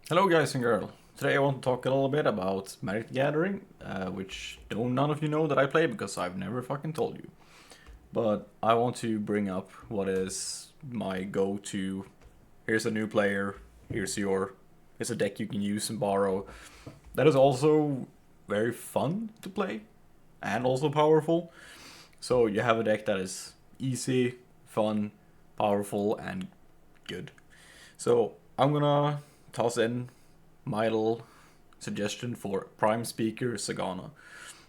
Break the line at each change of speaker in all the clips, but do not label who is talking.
Hello guys and girl. Today I want to talk a little bit about Magic the Gathering, which none of you know that I play because I've never fucking told you. But I want to bring up what is my go-to. Here's a new player. Here's a deck you can use and borrow. That is also very fun to play and also powerful. So you have a deck that is easy, fun, powerful, and good. So I'm gonna toss in my little suggestion for Prime Speaker Zegana.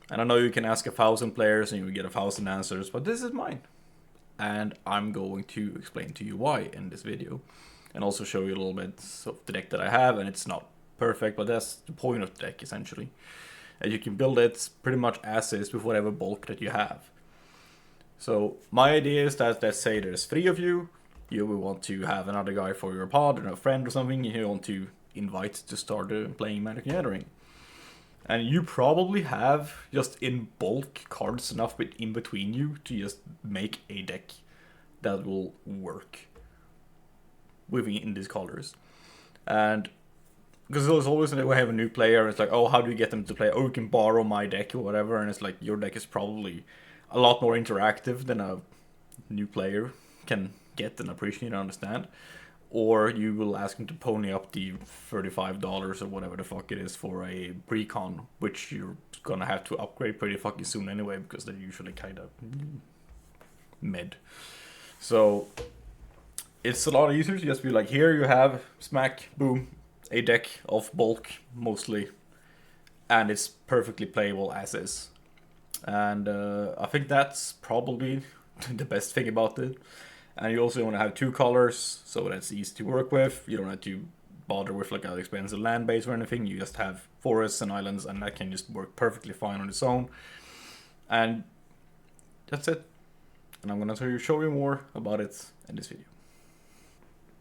And I know you can ask 1,000 players and you will get 1,000 answers, but this is mine. And I'm going to explain to you why in this video. And also show you a little bit of the deck that I have, and it's not perfect, but that's the point of the deck essentially. And you can build it pretty much as is with whatever bulk that you have. So my idea is that, let's say there's 3 of you, you will want to have another guy for your pod or a friend or something you want to invite to start playing Magic the Gathering. And you probably have just in bulk cards enough in between you to just make a deck that will work within these colors. And because there's always when we have a new player, it's like, oh, how do you get them to play? Oh, you can borrow my deck or whatever, and it's like your deck is probably a lot more interactive than a new player can get and appreciate and understand. Or you will ask them to pony up the $35 or whatever the fuck it is for a precon, which you're gonna have to upgrade pretty fucking soon anyway, because they're usually kind of mid. So it's a lot easier to just be like, here you have smack, boom, a deck of bulk mostly, and it's perfectly playable as is. And I think that's probably the best thing about it. And you also want to have 2 colors, so that's easy to work with. You don't have to bother with like an expensive land base or anything. You just have forests and islands, and that can just work perfectly fine on its own. And that's it. And I'm gonna show you more about it in this video.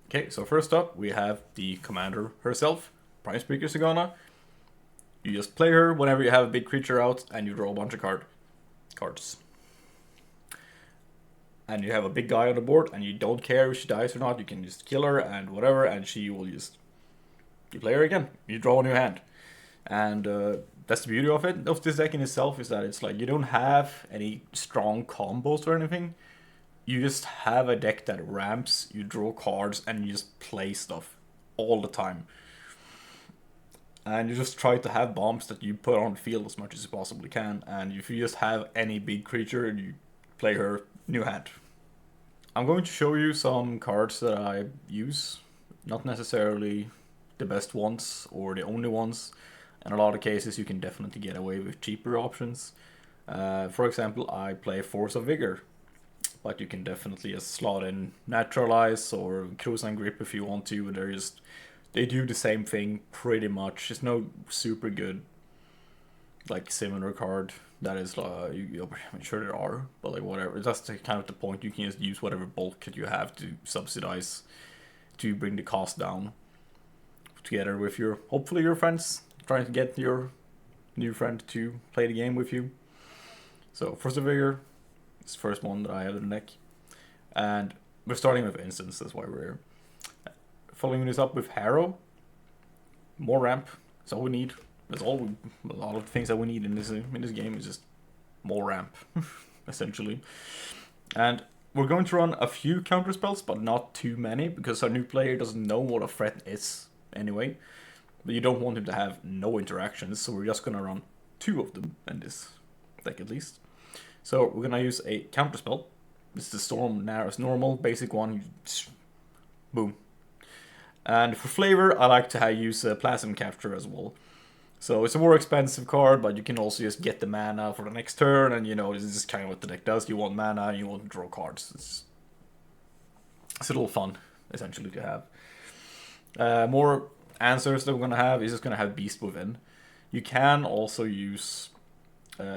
Okay, so first up we have the commander herself, Prime Speaker Zegana. You just play her whenever you have a big creature out, and you draw a bunch of cards. And you have a big guy on the board, and you don't care if she dies or not. You can just kill her and whatever, and she will just you play her again. You draw a new hand, and that's the beauty of it. Of this deck in itself is that it's like you don't have any strong combos or anything. You just have a deck that ramps. You draw cards, and you just play stuff all the time. And you just try to have bombs that you put on the field as much as you possibly can. And if you just have any big creature and you play her, new hand. I'm going to show you some cards that I use. Not necessarily the best ones or the only ones. In a lot of cases you can definitely get away with cheaper options. For example, I play Force of Vigor. But you can definitely just slot in Naturalize or Krosan Grip if you want to. They do the same thing pretty much. It's no super good like similar card that is I'm sure there are, but like whatever. That's kind of the point. You can just use whatever bulk that you have to subsidize to bring the cost down. Together with hopefully your friends, trying to get your new friend to play the game with you. So Force of Vigor is the first one that I have in the deck, and we're starting with instance. That's why we're here. Following this up with Harrow, more ramp. That's all we need. That's all. A lot of the things that we need in this game is just more ramp, essentially. And we're going to run a few counterspells, but not too many, because our new player doesn't know what a threat is anyway. But you don't want him to have no interactions, so we're just gonna run 2 of them in this deck at least. So we're gonna use a counterspell. This is the Storm Narrows normal basic one. Boom. And for flavor, I like to use Plasm Capture as well. So it's a more expensive card, but you can also just get the mana for the next turn, and this is kind of what the deck does. You want mana, and you want to draw cards. It's a little fun, essentially, to have. More answers that we're going to have is just going to have Beast Within. You can also use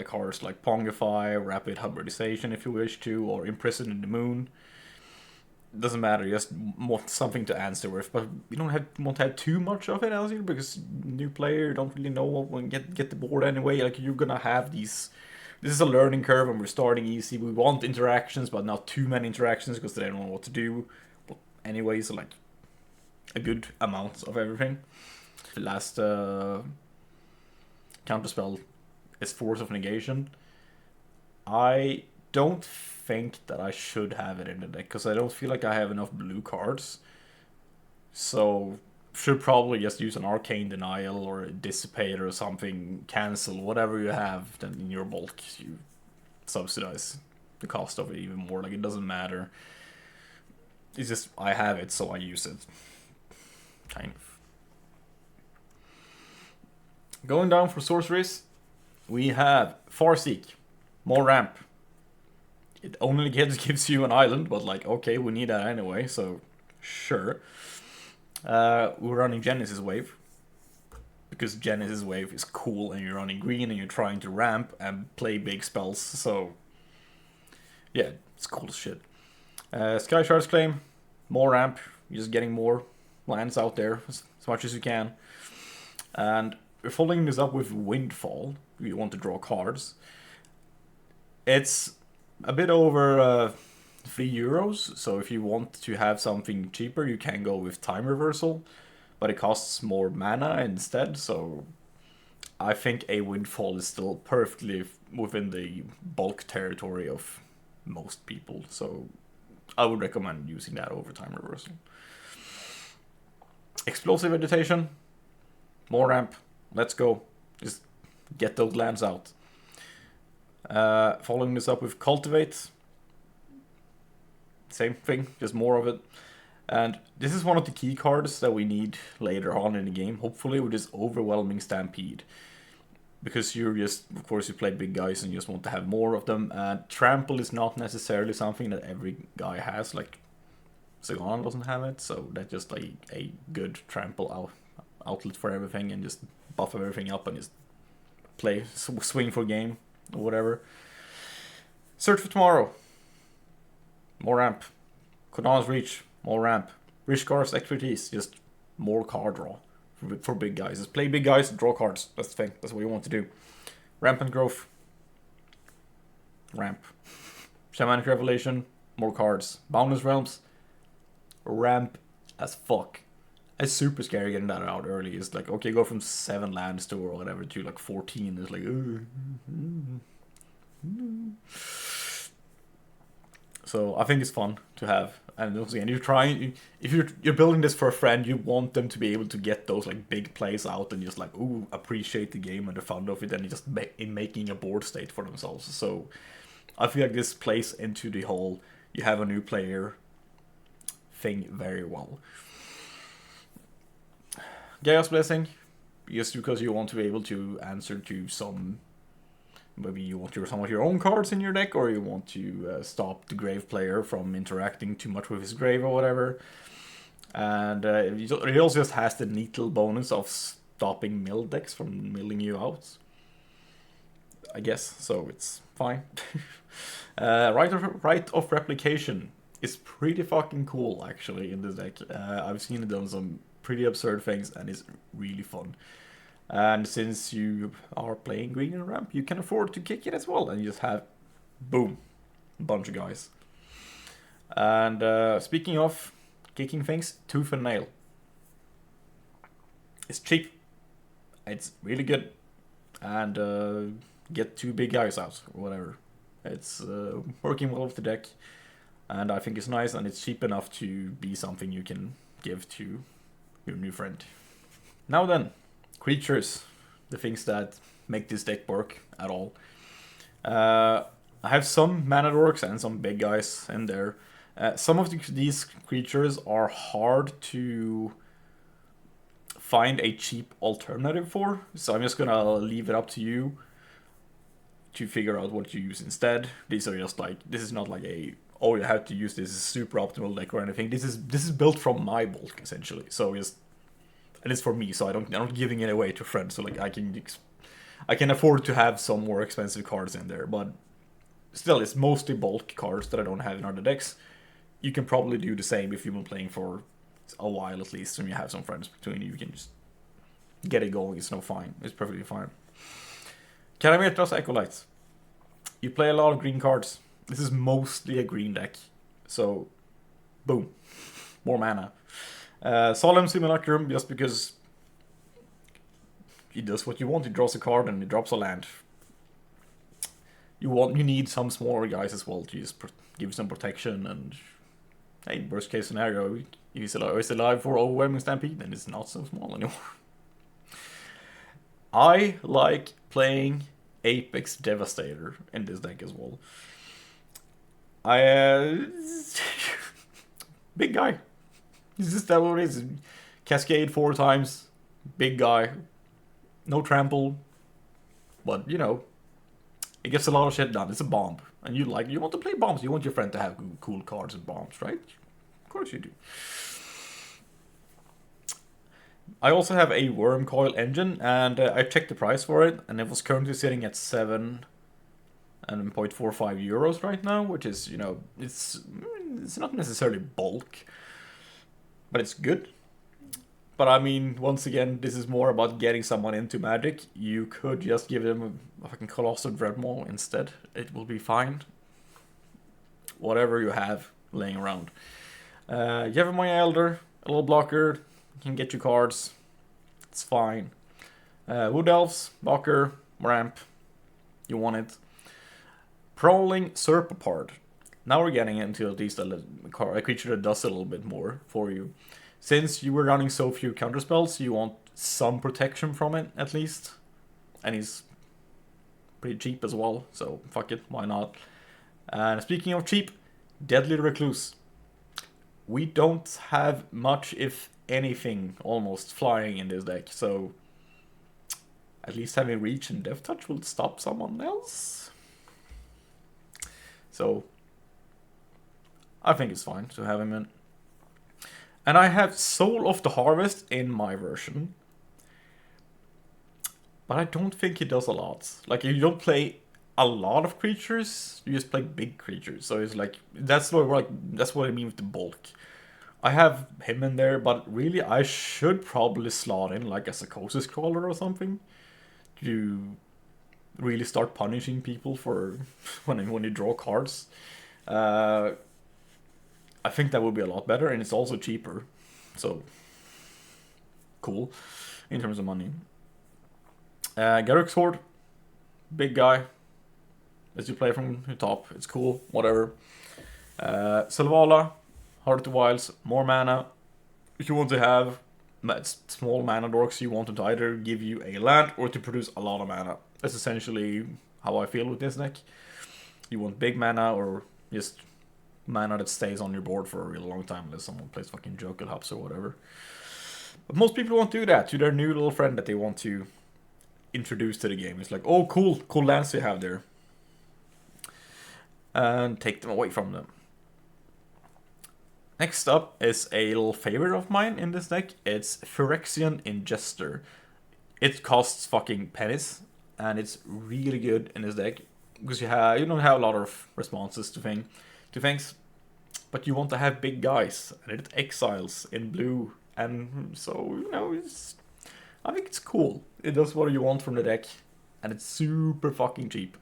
cards like Pongify, Rapid Hybridization if you wish to, or Imprisoned in the Moon. Doesn't matter, you just want something to answer with, but you don't want to have too much of it, Elsie, because new player don't really know what when get the board anyway. Like you're gonna have these. This is a learning curve, and we're starting easy. We want interactions, but not too many interactions because they don't know what to do. But anyways, like a good amount of everything. The last counterspell is Force of Negation. I don't think that I should have it in the deck because I don't feel like I have enough blue cards. So should probably just use an Arcane Denial or a Dissipate or something, cancel whatever you have then in your bulk. You subsidize the cost of it even more, like it doesn't matter. It's just, I have it, so I use it. Kind of. Going down for sorceries, we have Farseek, more ramp. It only gives you an island, but like, okay, we need that anyway, so sure. We're running Genesis Wave, because Genesis Wave is cool and you're running green and you're trying to ramp and play big spells, so yeah, it's cool as shit. Skyshrud's Claim, more ramp, you're just getting more lands out there as much as you can. And we're following this up with Windfall, if you want to draw cards. It's a bit over €3, so if you want to have something cheaper, you can go with Time Reversal, but it costs more mana instead, so I think a Windfall is still perfectly within the bulk territory of most people, so I would recommend using that over Time Reversal. Explosive Vegetation, more ramp, let's go, just get those lands out. Following this up with Cultivate, same thing, just more of it. And this is one of the key cards that we need later on in the game, hopefully, with this Overwhelming Stampede. Because you're just, of course, you play big guys and you just want to have more of them. And Trample is not necessarily something that every guy has, like Zegana doesn't have it, so that's just like a good Trample outlet for everything, and just buff everything up and just play, swing for game, or whatever. Search for Tomorrow, more ramp. Kodama's Reach, more ramp. Rishkar's Expertise, just more card draw for big guys. Just play big guys, draw cards. That's the thing. That's what you want to do. Rampant Growth, ramp. Shamanic Revelation, more cards. Boundless Realms, ramp as fuck. It's super scary getting that out early. It's like, okay, go from 7 lands to or whatever to like 14. It's like, so I think it's fun to have. And once again, if you're building this for a friend, you want them to be able to get those like big plays out and just like, ooh, appreciate the game and the fun of it, and just in making a board state for themselves. So I feel like this plays into the whole you have a new player thing very well. Chaos Blessing, just because you want to be able to answer to some, maybe you want some of your own cards in your deck, or you want to stop the grave player from interacting too much with his grave or whatever. And it also just has the neat little bonus of stopping mill decks from milling you out, I guess, so it's fine. Right of Replication is pretty fucking cool, actually, in this deck. I've seen it done some pretty absurd things, and it's really fun. And since you are playing green and ramp, you can afford to kick it as well, and you just have, boom, a bunch of guys. And speaking of kicking things, Tooth and Nail. It's cheap, it's really good, and get 2 big guys out, or whatever. It's working well with the deck, and I think it's nice, and it's cheap enough to be something you can give to your new friend. Now then, creatures, the things that make this deck work at all. I have some mana dorks and some big guys in there. Some of these creatures are hard to find a cheap alternative for, so I'm just gonna leave it up to you to figure out what you use instead. These are just like, this is not like a, oh, you have to use this super optimal deck or anything. This is built from my bulk, essentially. So just, and it's for me, so I'm not giving it away to friends. So like I can afford to have some more expensive cards in there, but still, it's mostly bulk cards that I don't have in other decks. You can probably do the same if you've been playing for a while at least, and you have some friends between you. You can just get it going. It's fine. It's perfectly fine. Cardmarket Acolytes. You play a lot of green cards. This is mostly a green deck, so boom, more mana. Solemn Simulacrum, just because he does what you want. He draws a card and he drops a land. You need some smaller guys as well to just give some protection, and hey, worst case scenario, he's alive for overwhelming stampede, then it's not so small anymore. I like playing Apex Devastator in this deck as well. Big guy. Is this that what it is? Cascade 4 times. Big guy. No trample. But, you know, it gets a lot of shit done. It's a bomb. And you want to play bombs. You want your friend to have cool cards and bombs, right? Of course you do. I also have a Worm Coil engine, and I checked the price for it, and it was currently sitting at 7.45 euros right now, which is, you know, it's not necessarily bulk, but it's good. But I mean, once again, this is more about getting someone into Magic. You could just give them a fucking Colossal Dreadmaw instead. It will be fine. Whatever you have laying around. You have a Maya Elder, a little blocker, can get you cards. It's fine. Wood Elves, blocker, ramp. You want it. Prowling Serpapard. Now we're getting into at least a creature that does a little bit more for you. Since you were running so few counterspells, you want some protection from it at least. And he's pretty cheap as well, so fuck it, why not? And speaking of cheap, Deadly Recluse. We don't have much, if anything, almost flying in this deck, so at least having Reach and Death Touch will stop someone else. So I think it's fine to have him in. And I have Soul of the Harvest in my version, but I don't think he does a lot. Like, you don't play a lot of creatures, you just play big creatures. So it's like, that's what I mean with the bulk. I have him in there, but really I should probably slot in like a Psychosis Crawler or something to really start punishing people for when you draw cards. I think that would be a lot better, and it's also cheaper. So, cool in terms of money. Garruk Sword, big guy. As you play from the top, it's cool, whatever. Selvala, Heart of the Wilds, more mana. If you want to have small mana dorks, you want them to either give you a land or to produce a lot of mana. That's essentially how I feel with this deck. You want big mana or just mana that stays on your board for a really long time unless someone plays fucking Joker Hops or whatever. But most people won't do that to their new little friend that they want to introduce to the game. It's like, oh, cool lands you have there. And take them away from them. Next up is a little favorite of mine in this deck. It's Phyrexian Ingester. It costs fucking pennies, and it's really good in this deck because you don't have a lot of responses to things, but you want to have big guys, and it exiles in blue, and so, you know, I think it's cool. It does what you want from the deck, and it's super fucking cheap.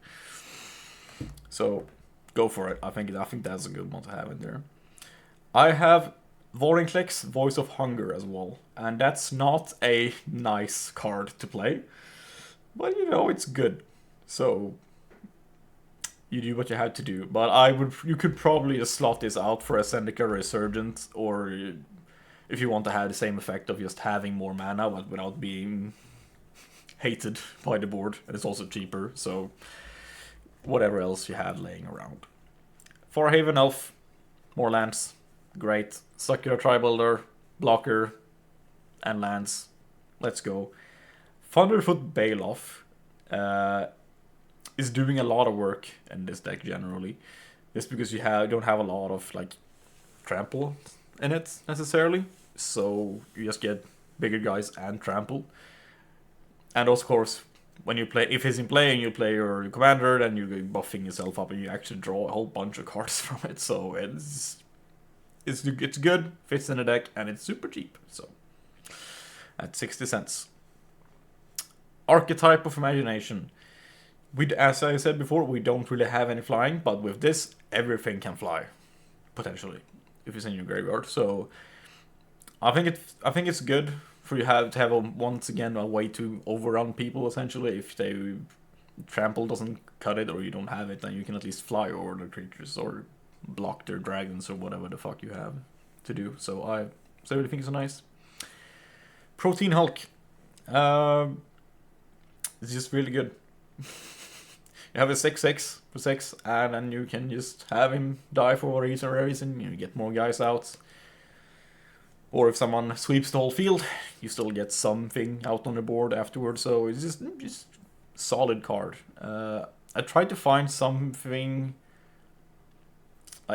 So go for it. I think that's a good one to have in there. I have Vorinclex, Voice of Hunger as well, and that's not a nice card to play, but you know, it's good. So you do what you have to do, but you could probably just slot this out for a Zendikar Resurgent, or if you want to have the same effect of just having more mana but without being hated by the board, and it's also cheaper, so whatever else you have laying around. For Haven Elf, more lands, great. Succulent Tribuilder, blocker, and lands. Let's go. Thunderfoot Baloth is doing a lot of work in this deck generally, just because you don't have a lot of like trample in it necessarily, so you just get bigger guys and trample. And of course, when you play, if he's in play and you play your commander, then you're buffing yourself up and you actually draw a whole bunch of cards from it. So it's good, fits in the deck, and it's super cheap. So at 60 cents. Archetype of Imagination. As I said before, we don't really have any flying, but with this, everything can fly, potentially, if it's in your graveyard. So I think it's good for you have to have once again a way to overrun people essentially. If they trample doesn't cut it or you don't have it, then you can at least fly over the creatures or block their dragons or whatever the fuck you have to do. So I really think it's nice. Protein Hulk. It's just really good. You have a 6/6 for 6, and then you can just have him die for whatever reason. You get more guys out. Or if someone sweeps the whole field, you still get something out on the board afterwards. So it's just solid card. I tried to find something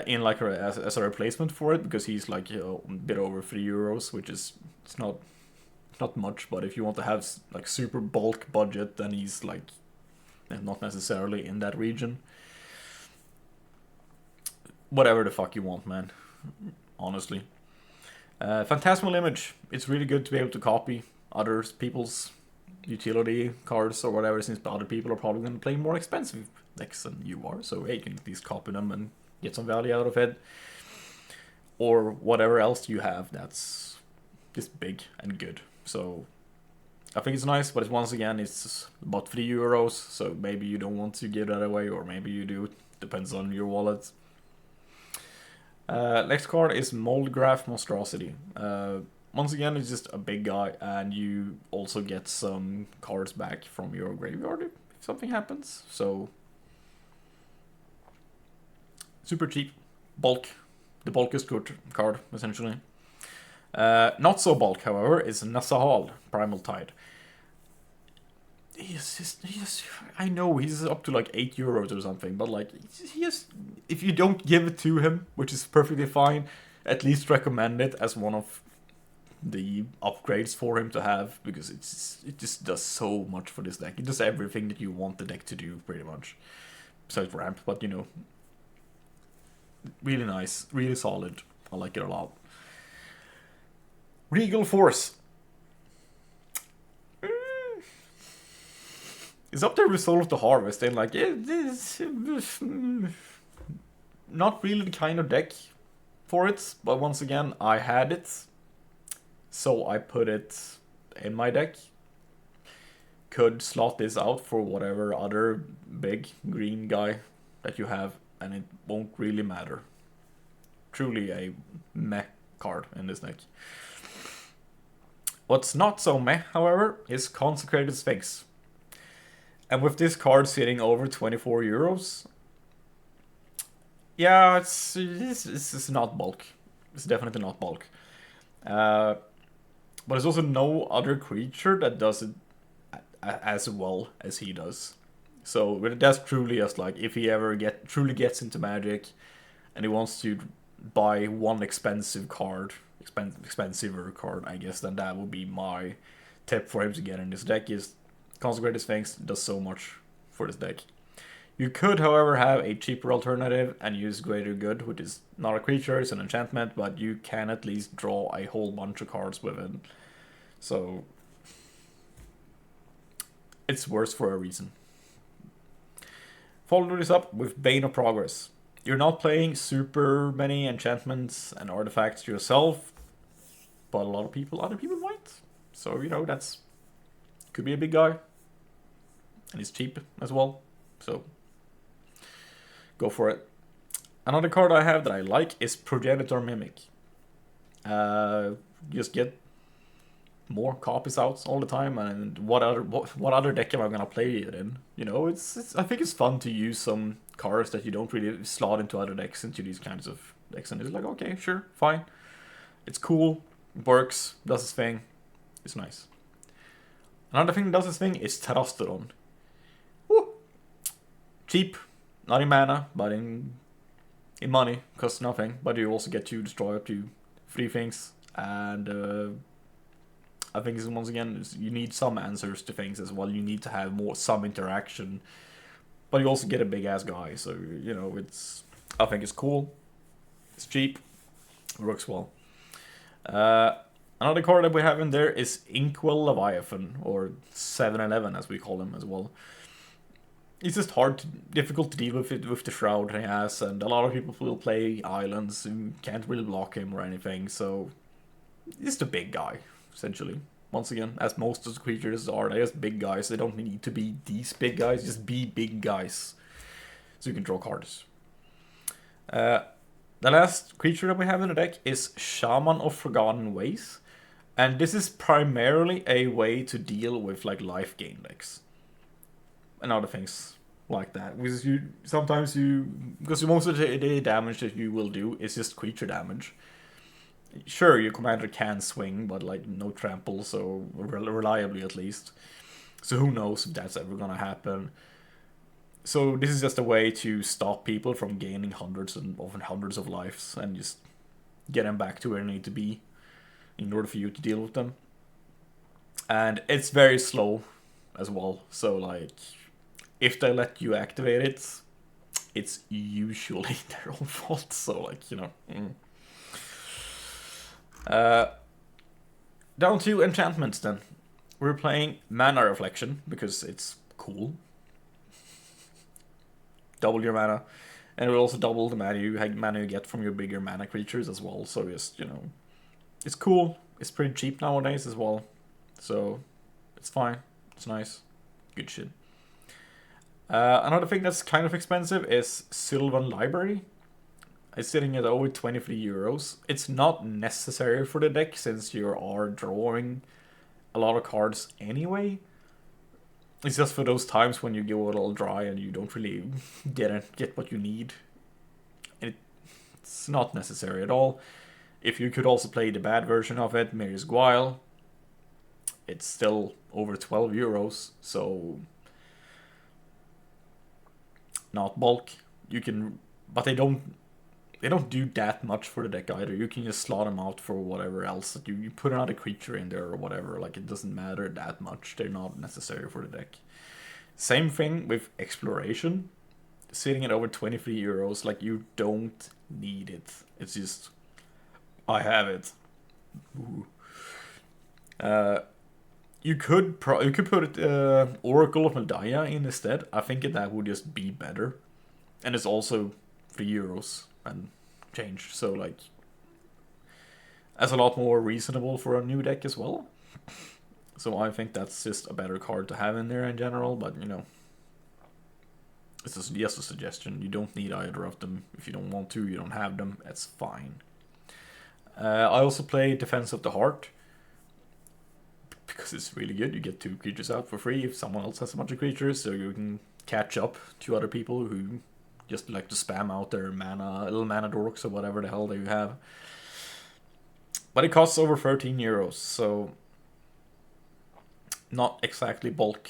in like as a replacement for it, because he's like a bit over €3, which is it's not much. But if you want to have like super bulk budget, then he's like not necessarily in that region. Whatever the fuck you want, man. Honestly. Phantasmal Image. It's really good to be able to copy other people's utility cards or whatever, since other people are probably going to play more expensive decks than you are. So hey, you can at least copy them and get some value out of it. Or whatever else you have that's just big and good. So I think it's nice, but once again, it's about €3, so maybe you don't want to give that away, or maybe you do. Depends on your wallet. Next card is Moldgraph Monstrosity. Once again, it's just a big guy, and you also get some cards back from your graveyard if something happens. So super cheap. Bulk. The bulkiest good card, essentially. Not so bulk, however, is Nasahal, Primal Tide. I know he's up to like €8 or something, but like if you don't give it to him, which is perfectly fine, at least recommend it as one of the upgrades for him to have, because it just does so much for this deck. It does everything that you want the deck to do, pretty much. Besides ramp, but you know, really nice, really solid. I like it a lot. Regal Force. It's up there with Soul of the Harvest, and like, it's not really the kind of deck for it, but once again, I had it, so I put it in my deck. Could slot this out for whatever other big green guy that you have, and it won't really matter. Truly a meh card in this deck. What's not so meh, however, is Consecrated Sphinx. And with this card sitting over €24, yeah, it's not bulk. It's definitely not bulk. But there's also no other creature that does it as well as he does. So that's truly just like, if he ever truly gets into Magic and he wants to buy one expensiver card, I guess, then that would be my tip for him to get in this deck. Is Consecrated Sphinx does so much for this deck. You could, however, have a cheaper alternative and use Greater Good, which is not a creature, it's an enchantment, but you can at least draw a whole bunch of cards with it. So it's worse for a reason. Follow this up with Bane of Progress. You're not playing super many enchantments and artifacts yourself, but other people might. So, you know, that's could be a big guy. And it's cheap as well. So go for it. Another card I have that I like is Progenitor Mimic. Just get more copies out all the time, and what other deck am I gonna play it in? You know, it's I think it's fun to use some cards that you don't really slot into other decks, into these kinds of decks, and it's like, okay, sure, fine. It's cool, works, does its thing, it's nice. Another thing that does its thing is Terastodon. Woo! Cheap, not in mana, but in money, costs nothing, but you also get to destroy up to 3 things, and I think it's, once again, you need some answers to things as well. You need to have some interaction, but you also get a big ass guy, so you know, I think it's cool, it's cheap, it works well. Another card that we have in there is Inkwell Leviathan, or 7-11 as we call him as well. It's just difficult to deal with it with the Shroud he has, and a lot of people will play islands and can't really block him or anything, so he's the big guy, essentially. once again, as most of the creatures are. They're just big guys. They don't need to be these big guys, just be big guys. So you can draw cards. The last creature that we have in the deck is Shaman of Forgotten Ways. And this is primarily a way to deal with like life gain decks. And other things like that. Because because most of the damage that you will do is just creature damage. Sure, your commander can swing, but like no trample, so reliably at least. So who knows if that's ever gonna happen. So this is just a way to stop people from gaining hundreds and often hundreds of lives and just get them back to where they need to be in order for you to deal with them. And it's very slow as well. So like, if they let you activate it, it's usually their own fault. So like, you know. Down to enchantments then. We're playing Mana Reflection because it's cool. Double your mana. And it will also double the mana you get from your bigger mana creatures as well. So just, you know, it's cool. It's pretty cheap nowadays as well. So it's fine. It's nice. Good shit. Another thing that's kind of expensive is Sylvan Library. It's sitting at over 23 euros. It's not necessary for the deck since you are drawing a lot of cards anyway. It's just for those times when you go a little dry and you don't really get what you need. It's not necessary at all. If you could also play the bad version of it, Mary's Guile, it's still over 12 euros, so not bulk. You can, but they don't do that much for the deck either. You can just slot them out for whatever else that you put another creature in there or whatever. Like, it doesn't matter that much. They're not necessary for the deck. Same thing with Exploration, sitting at over 23 euros. Like, you don't need it. It's just, I have it. Ooh. You could put Oracle of Meldia in instead. I think that would just be better, and it's also 3 euros and change. So like, that's a lot more reasonable for a new deck as well. So I think that's just a better card to have in there in general. But you know, it's just a suggestion. You don't need either of them. If you don't want to, you don't have them. That's fine. I also play Defense of the Heart because it's really good. You get 2 creatures out for free if someone else has a bunch of creatures, so you can catch up to other people who just like to spam out their little mana dorks or whatever the hell they have. But it costs over 13 euros, so not exactly bulk.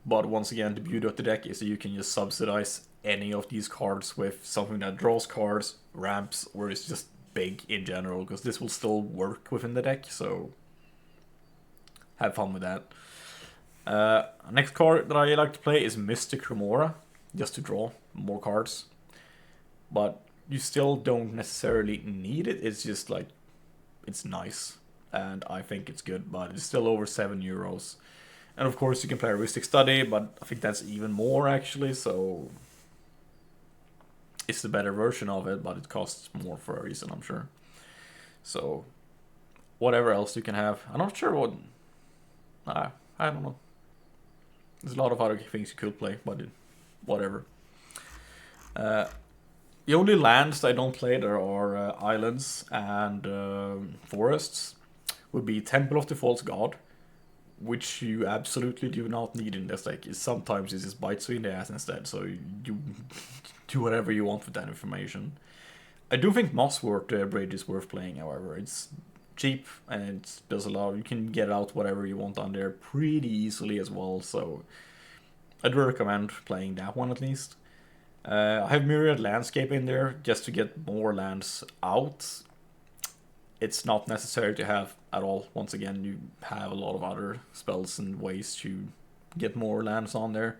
But once again, the beauty of the deck is that you can just subsidize any of these cards with something that draws cards, ramps, or is just big in general, because this will still work within the deck, so have fun with that. Next card that I like to play is Mystic Remora, just to draw more cards. But you still don't necessarily need it. It's just like, it's nice, and I think it's good, but it's still over 7 euros. And of course you can play Heuristic Study, but I think that's even more actually, so it's the better version of it, but it costs more for a reason, I'm sure. So whatever else you can have. I'm not sure what... I don't know. There's a lot of other things you could play, but whatever. The only lands I don't play there are islands and forests. Would be Temple of the False God, which you absolutely do not need in this deck. Sometimes it just bites you in the ass instead, so you do whatever you want with that information. I do think Mossworth Bridge is worth playing, however. It's cheap and it does a lot. You can get out whatever you want on there pretty easily as well, so I'd recommend playing that one at least. I have Myriad Landscape in there just to get more lands out. It's not necessary to have at all. Once again, you have a lot of other spells and ways to get more lands on there.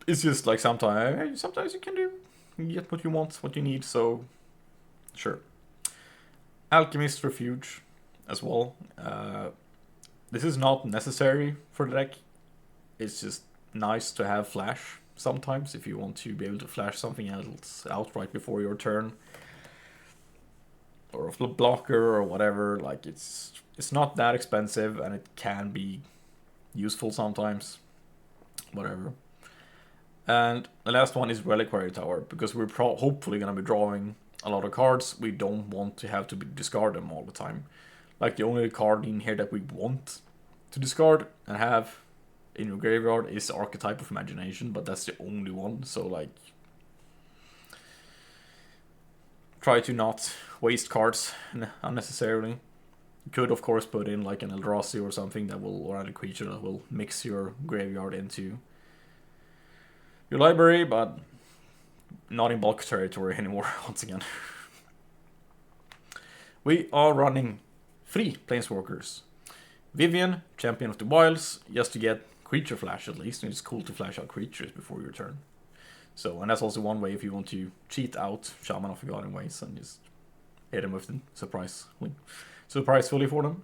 It's just like sometimes you can get what you want, what you need, so sure. Alchemist Refuge as well. This is not necessary for the deck. It's just nice to have flash sometimes if you want to be able to flash something else out right before your turn. or a blocker or whatever. Like it's not that expensive, and it can be useful sometimes. Whatever. And the last one is Reliquary Tower, because we're hopefully gonna be drawing a lot of cards. We don't want to have to discard them all the time. Like the only card in here that we want to discard and have in your graveyard is Archetype of Imagination, but that's the only one. So like, try to not waste cards unnecessarily. You could of course put in like an Eldrazi or something that will, or a creature that will mix your graveyard into your library, but not in bulk territory anymore. Once again, we are running 3 Planeswalkers. Vivian, Champion of the Wilds, just to get creature flash at least, and it's cool to flash out creatures before your turn. So, and that's also one way if you want to cheat out Shaman of Forgotten Ways and just hit them with the surprisefully for them.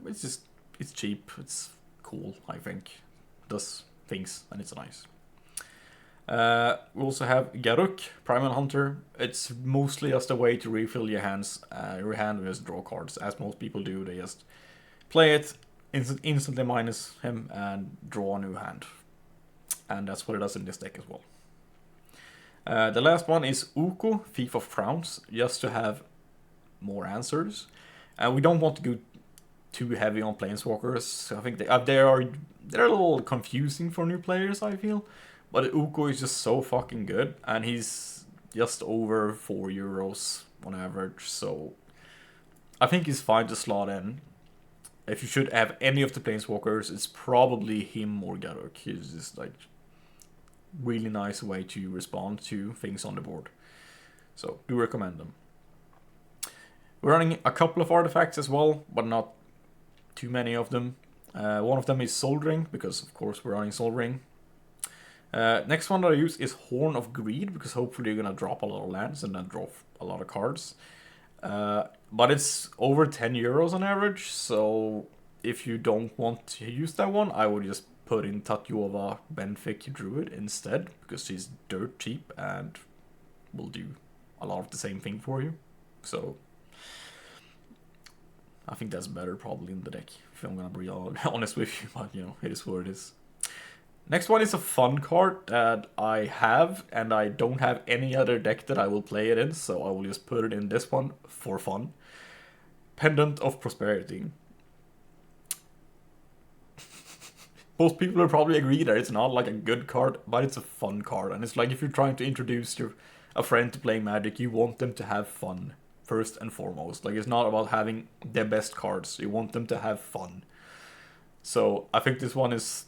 It's cheap, it's cool, I think. Does things, and it's nice. We also have Garruk, Primal Hunter. It's mostly just a way to refill your hands. Your hand will just draw cards, as most people do. They just play it, instantly minus him, and draw a new hand. And that's what it does in this deck as well. The last one is Uko, Thief of Crowns, just to have more answers. And we don't want to go too heavy on Planeswalkers. I think they're a little confusing for new players, I feel. But Uko is just so fucking good, and he's just over €4 on average, so I think he's fine to slot in. If you should have any of the Planeswalkers, it's probably him or Garruk. He's just like really nice way to respond to things on the board. So do recommend them. We're running a couple of artifacts as well, but not too many of them. One of them is Soul Ring, because of course we're running Soul Ring. Next one that I use is Horn of Greed, because hopefully you're gonna drop a lot of lands and then draw a lot of cards. But it's over €10 on average, so if you don't want to use that one, I would just put in Tatyova Benfic Druid instead, because she's dirt cheap and will do a lot of the same thing for you. So I think that's better probably in the deck, if I'm gonna be honest with you, but you know, it is what it is. Next one is a fun card that I have, and I don't have any other deck that I will play it in, so I will just put it in this one for fun. Pendant of Prosperity. Most people will probably agree that it's not like a good card, but it's a fun card, and it's like if you're trying to introduce a friend to playing Magic, you want them to have fun first and foremost. Like, it's not about having their best cards, you want them to have fun. So I think this one is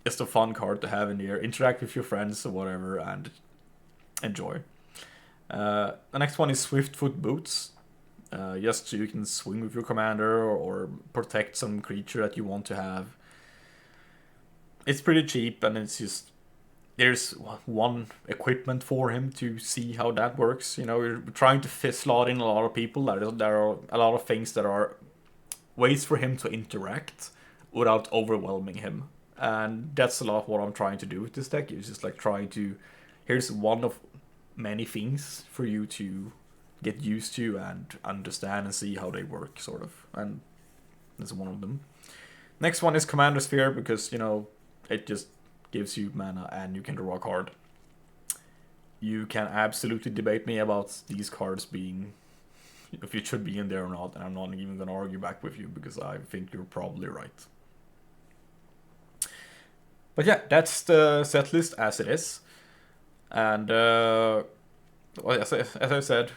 just a fun card to have in here. Interact with your friends or whatever and enjoy. The next one is Swiftfoot Boots. Just so you can swing with your commander or protect some creature that you want to have. It's pretty cheap, and it's just, there's one equipment for him to see how that works. You know, we're trying to slot in a lot of people. There are a lot of things that are ways for him to interact without overwhelming him. And that's a lot of what I'm trying to do with this deck. It's just like trying to, here's one of many things for you to get used to and understand and see how they work, sort of. And that's one of them. Next one is Commander Sphere, because, you know, it just gives you mana and you can draw a card. You can absolutely debate me about these cards being, if it should be in there or not, and I'm not even going to argue back with you, because I think you're probably right. But yeah, that's the set list as it is. And well, as I said,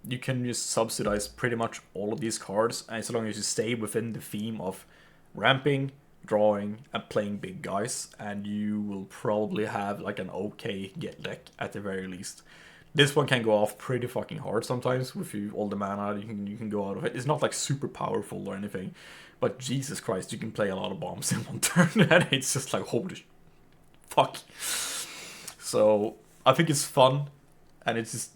you can just subsidize pretty much all of these cards, and as long as you stay within the theme of ramping, drawing, and playing big guys, and you will probably have like an okay deck at the very least. This one can go off pretty fucking hard sometimes with all the mana you can go out of it. It's not like super powerful or anything, but Jesus Christ, you can play a lot of bombs in one turn, and it's just like, holy fuck. So I think it's fun, and it's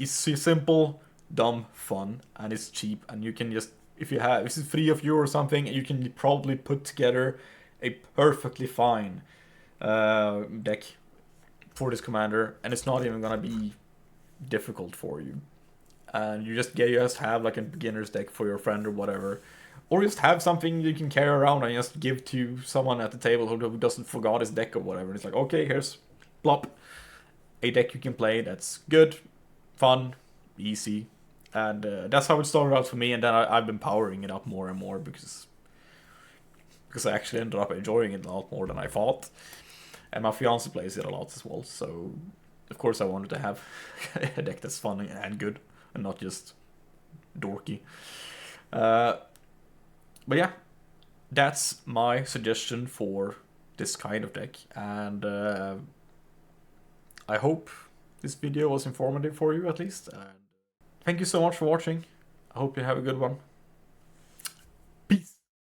simple, dumb, fun, and it's cheap, and you can just, if it's 3 of you or something, you can probably put together a perfectly fine deck for this commander, and it's not even gonna be difficult for you. and you just have like a beginner's deck for your friend or whatever, or just have something you can carry around and just give to someone at the table who doesn't forgot his deck or whatever. And it's like, okay, here's plop, a deck you can play that's good, fun, easy, and that's how it started out for me. And then I've been powering it up more and more because I actually ended up enjoying it a lot more than I thought. And my fiance plays it a lot as well, so of course I wanted to have a deck that's fun and good, and not just dorky. But yeah, that's my suggestion for this kind of deck, and I hope this video was informative for you at least. And thank you so much for watching. I hope you have a good one.